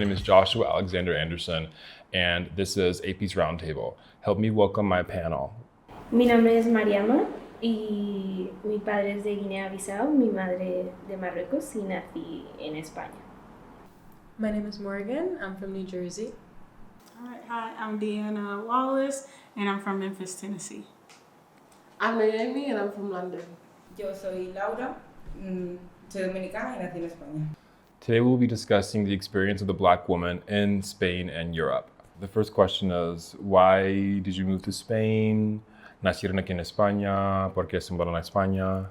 My name is Joshua Alexander Anderson, and this is AP's Roundtable. Help me welcome my panel. Mi nombre es Mariama y mi padre es de Guinea-Bissau, mi madre de Marruecos y nací en España. My name is Morgan. I'm from New Jersey. All right, hi, I'm Deanna Wallace, and I'm from Memphis, Tennessee. I'm Naomi, and I'm from London. Yo soy Laura, soy dominicana y nací en España. Today we'll be discussing the experience of the Black woman in Spain and Europe. The first question is, why did you move to Spain? ¿Nacieron aquí en España? ¿Por qué se mudaron a España?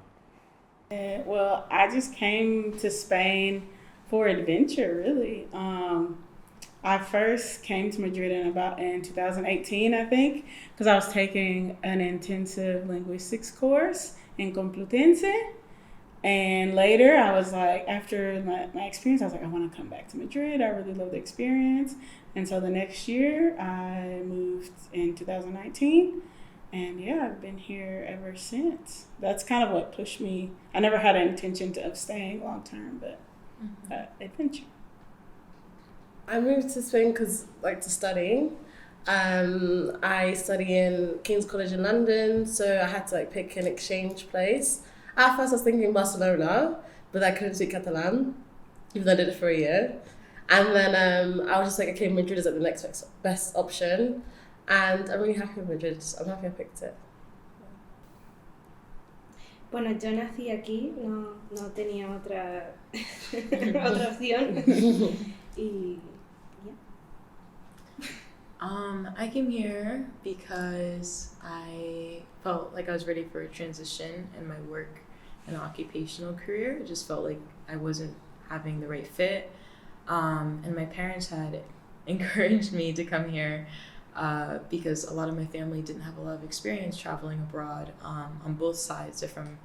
Well, I just came to Spain for adventure, really. I first came to Madrid in 2018, I think, because I was taking an intensive linguistics course in Complutense. And later, I was like, after my experience, I was like, I want to come back to Madrid. I really love the experience. And so the next year, I moved in 2019. And yeah, I've been here ever since. That's kind of what pushed me. I never had an intention of staying long term, but adventure. I moved to Spain to study. I study in King's College in London, so I had to pick an exchange place. At first I was thinking Barcelona, but I couldn't speak Catalan, even though I did it for a year. And then I was just like, okay, Madrid is the next best option. And I'm really happy with Madrid. I'm happy I picked it. Bueno, yo nací aquí, no tenía otra opción. Y I came here because I felt like I was ready for a transition in my work and occupational career. It just felt like I wasn't having the right fit. And my parents had encouraged me to come here because a lot of my family didn't have a lot of experience traveling abroad on both sides. They're from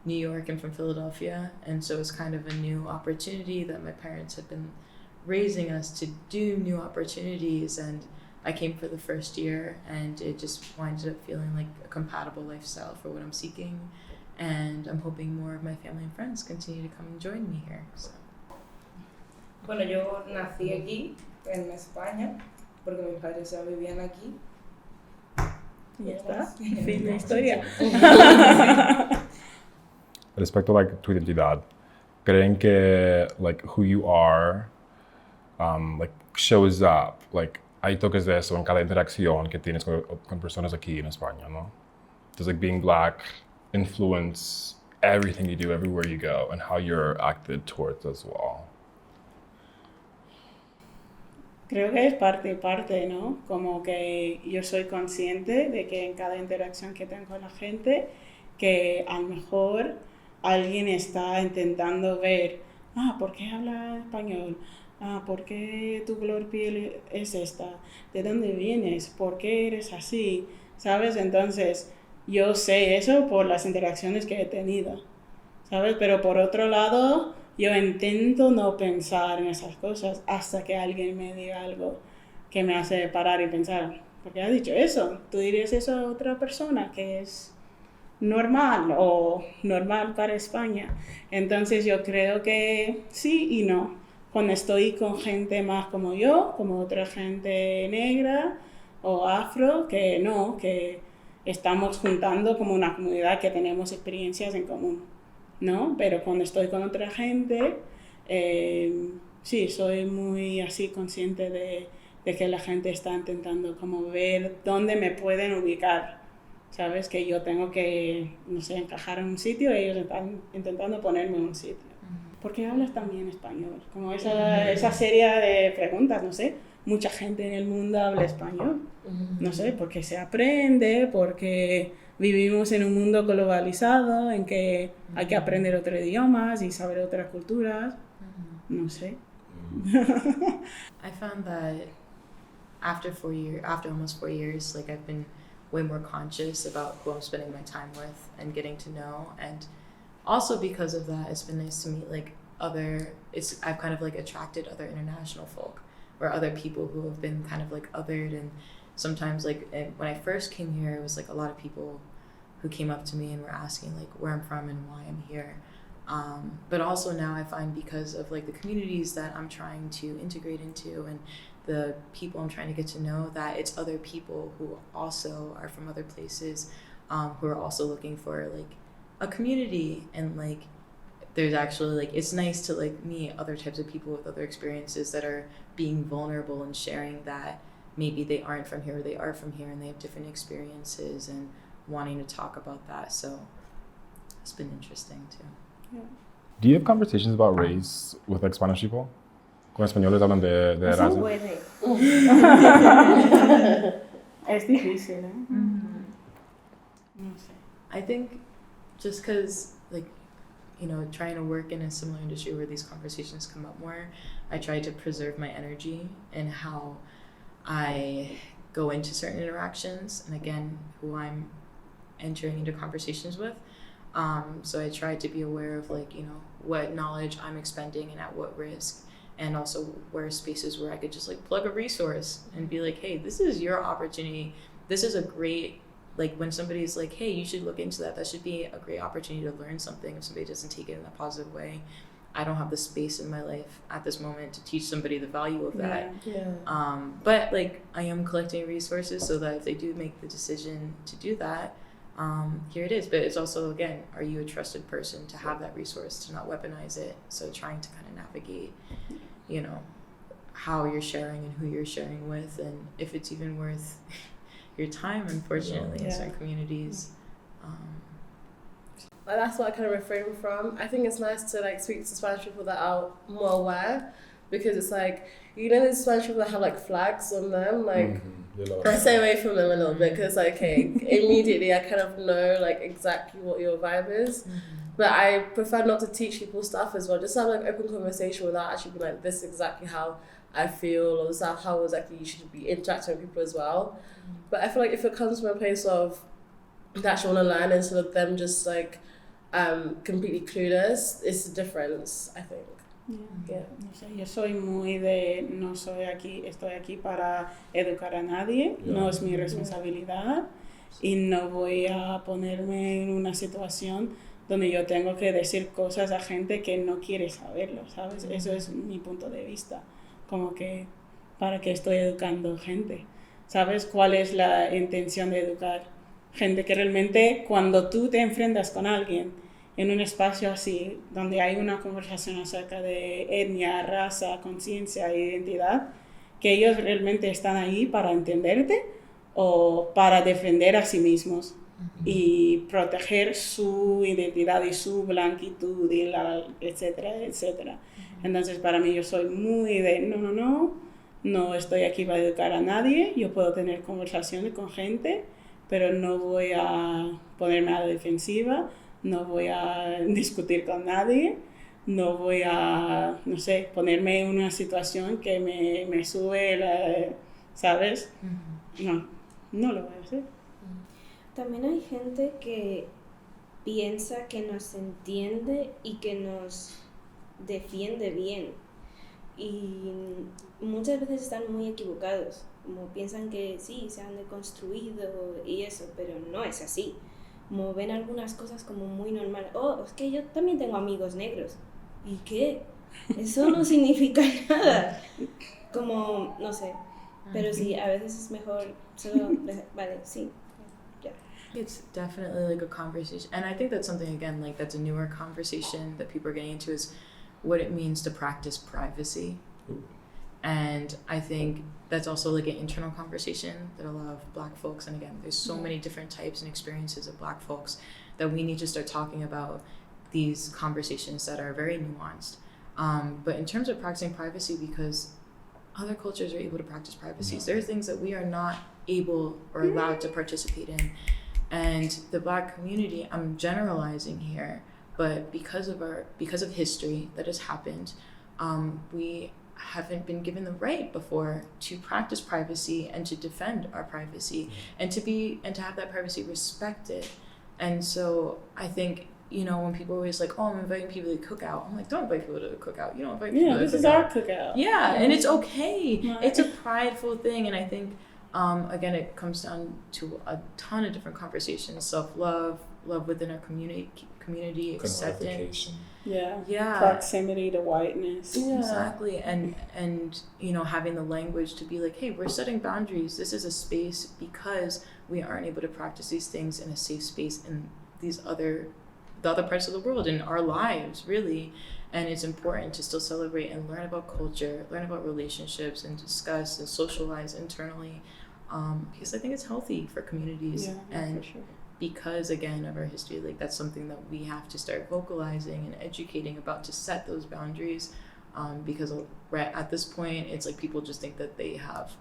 New York and from Philadelphia. And so it's kind of a new opportunity that my parents had been raising us to do new opportunities. And I came for the first year, and it just winded up feeling like a compatible lifestyle for what I'm seeking. And I'm hoping more of my family and friends continue to come and join me here. So. Bueno, yo nací aquí, en España, porque mis padres ya vivían aquí. Ya está. Fin de historia. Respecto a tu identidad, ¿creen que who you are shows up? Hay toques de eso en cada interacción que tienes con personas aquí en España, ¿no? Does being Black influence everything you do everywhere you go and how you're acted towards as well? Creo que es parte y parte, ¿no? Como que yo soy consciente de que en cada interacción que tengo con la gente, que a lo mejor alguien está intentando ver, ¿por qué habla español? ¿Por qué tu color piel es esta? ¿De dónde vienes? ¿Por qué eres así? ¿Sabes? Entonces, yo sé eso por las interacciones que he tenido, ¿sabes? Pero por otro lado, yo intento no pensar en esas cosas hasta que alguien me diga algo que me hace parar y pensar, ¿por qué has dicho eso? ¿Tú dirías eso a otra persona que es normal o normal para España? Entonces, yo creo que sí y no. Cuando estoy con gente más como yo, como otra gente negra o afro, que no, que estamos juntando como una comunidad que tenemos experiencias en común, ¿no? Pero cuando estoy con otra gente, sí, soy muy así consciente de que la gente está intentando como ver dónde me pueden ubicar, ¿sabes? Que yo tengo que, no sé, encajar en un sitio y ellos están intentando ponerme en un sitio. ¿Por qué hablas también español? Como esa serie de preguntas, no sé. Mucha gente en el mundo habla español. No sé, porque se aprende, porque vivimos en un mundo globalizado en que hay que aprender otros idiomas y saber otras culturas. No sé. I found that after almost 4 years, I've been way more conscious about who I'm spending my time with and getting to know. And also because of that, it's been nice to meet I've kind of attracted other international folk or other people who have been kind of othered. And sometimes when I first came here, it was a lot of people who came up to me and were asking where I'm from and why I'm here. But also now I find because of like the communities that I'm trying to integrate into and the people I'm trying to get to know, that it's other people who also are from other places, who are also looking for like a community, and like there's actually like it's nice to like meet other types of people with other experiences that are being vulnerable and sharing that maybe they aren't from here or they are from here and they have different experiences and wanting to talk about that. So it's been interesting too. Yeah. Do you have conversations about race with like Spanish people? Con españoles hablan de No se raza. puede. Es difícil, ¿eh? No sé. I think just because, like, you know, trying to work in a similar industry where these conversations come up more, I try to preserve my energy and how I go into certain interactions and, again, who I'm entering into conversations with. So I try to be aware of, like, you know, what knowledge I'm expending and at what risk, and also where spaces where I could just, like, plug a resource and be like, hey, this is your opportunity. This is a great, like, when somebody's like, hey, you should look into that, that should be a great opportunity to learn something. If somebody doesn't take it in a positive way, I don't have the space in my life at this moment to teach somebody the value of that. Yeah. But, like, I am collecting resources so that if they do make the decision to do that, here it is. But it's also, again, are you a trusted person to have that resource, to not weaponize it? So trying to kind of navigate, you know, how you're sharing and who you're sharing with, and if it's even worth your time, unfortunately, in certain communities. Like, that's what I kind of refrain from. I think it's nice to like speak to Spanish people that are more aware, because it's like, you know, there's Spanish people that have like flags on them, like I stay away from them a little bit, because like, okay, immediately I kind of know like exactly what your vibe is. But I prefer not to teach people stuff as well. Just have like open conversation without actually being like, this is exactly how I feel, or this is how exactly you should be interacting with people as well. But I feel like if it comes from a place of they actually want to learn instead of them just like completely clueless, it's the difference, I think. Yeah. No sé, yo soy muy de no soy aquí, estoy aquí para educar a nadie, no es mi responsabilidad y no voy a ponerme en una situación donde yo tengo que decir cosas a gente que no quiere saberlo, ¿sabes? Eso es mi punto de vista, como que para qué estoy educando gente, ¿sabes? ¿Cuál es la intención de educar gente? Que realmente cuando tú te enfrentas con alguien en un espacio así, donde hay una conversación acerca de etnia, raza, conciencia e identidad, que ellos realmente están ahí para entenderte o para defender a sí mismos y proteger su identidad y su blanquitud, y etcétera, etcétera. Entonces, para mí, yo soy muy de no estoy aquí para educar a nadie, yo puedo tener conversaciones con gente, pero no voy a ponerme a la defensiva, no voy a discutir con nadie, no voy a, no sé, ponerme en una situación que me sube, ¿sabes? No lo voy a hacer. También hay gente que piensa que nos entiende y que nos defiende bien. Y muchas veces están muy equivocados. Como piensan que sí, se han deconstruido y eso, pero no es así. Como ven algunas cosas como muy normal. Oh, es que yo también tengo amigos negros. ¿Y qué? Eso no significa nada. Como, no sé. Pero sí, a veces es mejor solo... Vale, sí. It's definitely like a conversation, and I think that's something, again, like that's a newer conversation that people are getting into, is what it means to practice privacy. And I think that's also like an internal conversation that a lot of Black folks, and again, there's so many different types and experiences of Black folks, that we need to start talking about these conversations that are very nuanced. But in terms of practicing privacy, because other cultures are able to practice privacy, there are things that we are not able or allowed to participate in. And the Black community, I'm generalizing here, but because of history that has happened, we haven't been given the right before to practice privacy and to defend our privacy and to have that privacy respected. And so I think, you know, when people are always like, oh, I'm inviting people to the cookout, I'm like, don't invite people to the cookout. You don't invite people to the cookout. Yeah, this is our cookout. Yeah, and it's okay. Right. It's a prideful thing, and I think again, it comes down to a ton of different conversations: self-love, love within our community, acceptance. Yeah. Proximity to whiteness. Yeah. Exactly. And you know, having the language to be like, hey, we're setting boundaries. This is a space because we aren't able to practice these things in a safe space in the other parts of the world, in our lives, really. And it's important to still celebrate and learn about culture, learn about relationships, and discuss and socialize internally, because I think it's healthy for communities. And for sure. Because again of our history, like that's something that we have to start vocalizing and educating about, to set those boundaries, because right at this point it's like people just think that they have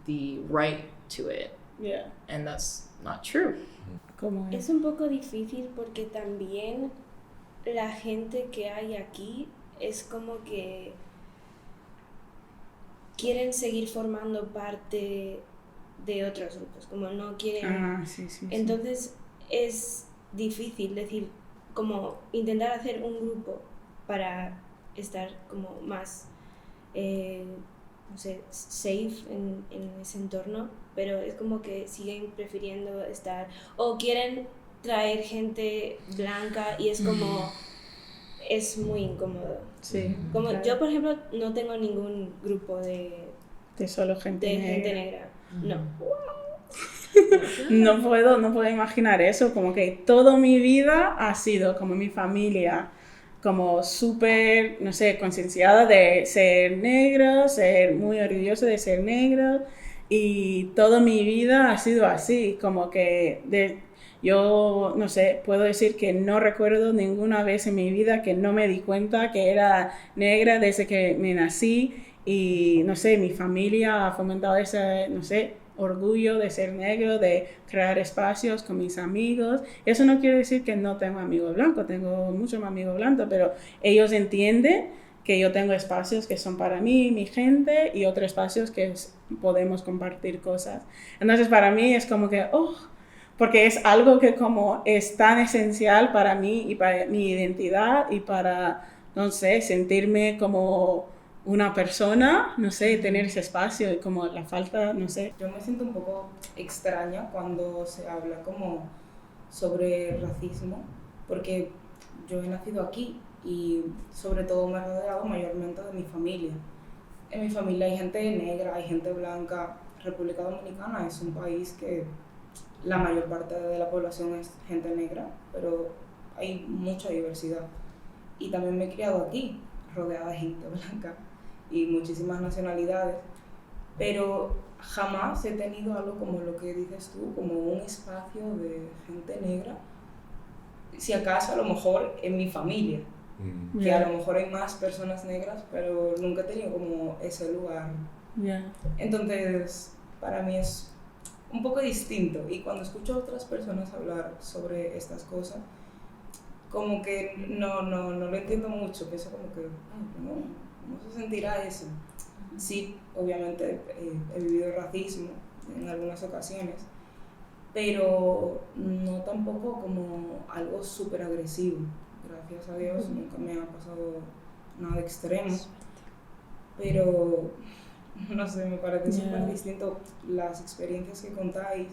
the right to it, and that's not true. Es un poco difícil porque también la gente que hay aquí es como que quieren seguir formando parte de otros grupos, como no quieren... Entonces es difícil decir, como intentar hacer un grupo para estar como más, no sé, safe en ese entorno, pero es como que siguen prefiriendo estar, o quieren traer gente blanca y es como, es muy incómodo. Sí. Como yo, por ejemplo, no tengo ningún grupo de solo gente negra. No. No puedo imaginar eso, como que toda mi vida ha sido como mi familia, como súper, no sé, concienciada de ser negro, ser muy orgulloso de ser negro, y toda mi vida ha sido así, como que yo, no sé, puedo decir que no recuerdo ninguna vez en mi vida que no me di cuenta que era negra desde que me nací, y no sé, mi familia ha fomentado ese, no sé, orgullo de ser negro, de crear espacios con mis amigos. Eso no quiere decir que no tengo amigos blancos, tengo muchos amigos blancos, pero ellos entienden que yo tengo espacios que son para mí, mi gente, y otros espacios que podemos compartir cosas. Entonces para mí es como que, porque es algo que como es tan esencial para mí y para mi identidad y para, no sé, sentirme como una persona, no sé, tener ese espacio y como la falta, no sé. Yo me siento un poco extraña cuando se habla como sobre racismo, porque yo he nacido aquí y sobre todo me he rodeado mayormente de mi familia. En mi familia hay gente negra, hay gente blanca. República Dominicana es un país que la mayor parte de la población es gente negra, pero hay mucha diversidad. Y también me he criado aquí, rodeada de gente blanca y muchísimas nacionalidades, pero jamás he tenido algo como lo que dices tú, como un espacio de gente negra. Si acaso a lo mejor en mi familia, que a lo mejor hay más personas negras, pero nunca he tenido como ese lugar. Entonces, para mí es un poco distinto, y cuando escucho a otras personas hablar sobre estas cosas, como que no lo entiendo mucho, pienso como que, ¿cómo se sentirá eso? Sí, obviamente he vivido racismo en algunas ocasiones, pero no tampoco como algo súper agresivo. Gracias a Dios nunca me ha pasado nada extremo, pero no sé, me parece súper distinto las experiencias que contáis.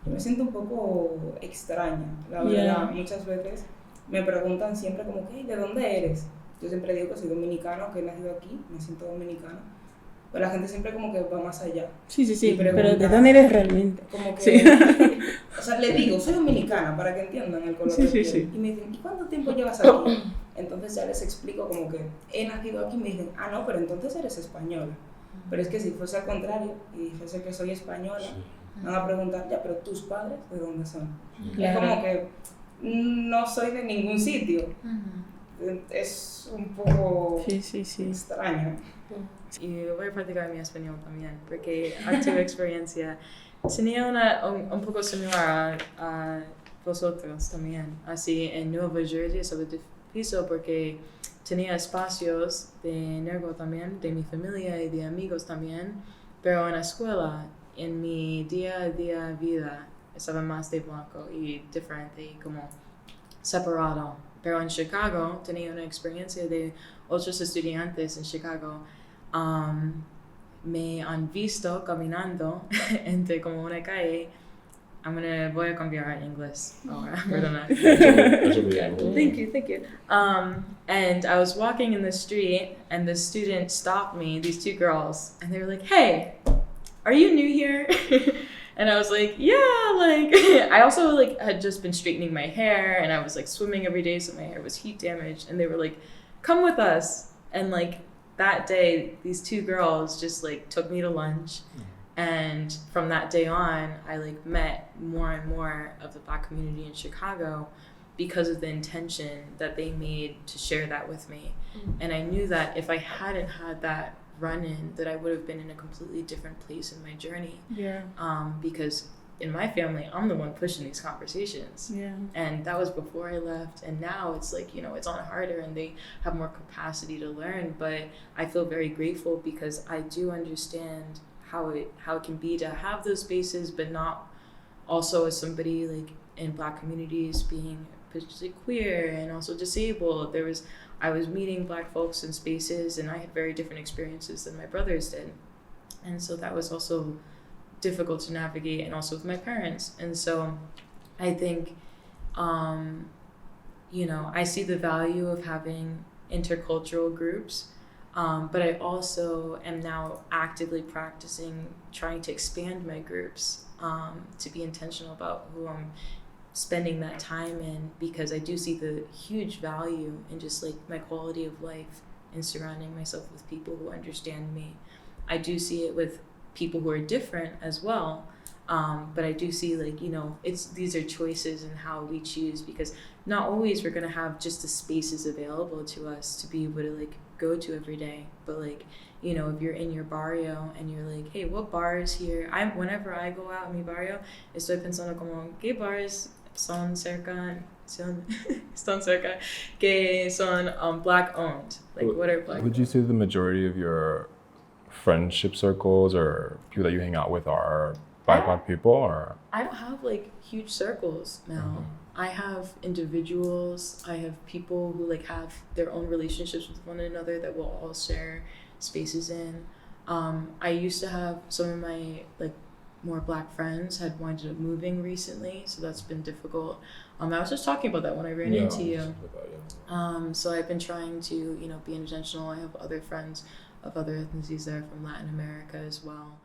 Yo me siento un poco extraña, la verdad. Muchas veces me preguntan siempre como, ¿de dónde eres? Yo siempre digo que soy dominicano, que he nacido aquí, me siento dominicana, pero la gente siempre como que va más allá. Sí, pero ¿de dónde eres realmente? Como que, o sea, le digo, soy dominicana, para que entiendan el color de piel. Y me dicen, ¿y cuánto tiempo llevas aquí? Entonces ya les explico como que he nacido aquí, y me dicen, no, pero entonces eres española. Pero es que si fuese al contrario y dijese que soy española, me van a preguntar, ya, pero ¿tus padres de dónde son? Es como que no soy de ningún sitio. Es un poco extraño. Y voy a practicar mi español también, porque a tu experiencia tenía un poco similar a vosotros también. Así en Nueva Jersey es algo difícil porque tenía espacios de negro también, de mi familia y de amigos también, pero en la escuela, en mi día a día vida, estaba más de blanco y diferente y como separado. Pero en Chicago tenía una experiencia de otros estudiantes en Chicago. Me han visto caminando entre como una calle voy a cambiar a inglés ahora, perdona. Eso bien. Thank you. And I was walking in the street, and the student stopped me, these two girls, and they were like, "Hey, are you new here?" And I was like, "Yeah," like, I also, like, had just been straightening my hair, and I was, like, swimming every day, so my hair was heat damaged, and they were like, "Come with us." And, like, that day, these two girls just, like, took me to lunch. And from that day on, I like met more and more of the Black community in Chicago because of the intention that they made to share that with me. And I knew that if I hadn't had that run-in, that I would have been in a completely different place in my journey. Yeah. Because in my family, I'm the one pushing these conversations. Yeah. And that was before I left. And now it's like, it's on harder and they have more capacity to learn. But I feel very grateful because I do understand how it can be to have those spaces, but not also as somebody like in Black communities being particularly queer and also disabled. I was meeting Black folks in spaces and I had very different experiences than my brothers did. And so that was also difficult to navigate, and also with my parents. And so I think, I see the value of having intercultural groups. But I also am now actively practicing trying to expand my groups, to be intentional about who I'm spending that time in, because I do see the huge value in just like my quality of life and surrounding myself with people who understand me. I do see it with people who are different as well. But I do see these are choices and how we choose, because not always we're going to have just the spaces available to us to be able to go to every day. But if you're in your barrio and you're like, hey, what bars here? Whenever I go out en mi barrio, estoy pensando como, ¿qué bars están cerca que son Black owned? What are Black Would you say the majority of your friendship circles or people that you hang out with are BIPOC people, or? I don't have huge circles now. I have individuals. I have people who have their own relationships with one another that we'll all share spaces in. I used to have some of my more Black friends had winded up moving recently, so that's been difficult. I was just talking about that when I ran into you. So I've been trying to be intentional. I have other friends of other ethnicities that are from Latin America as well.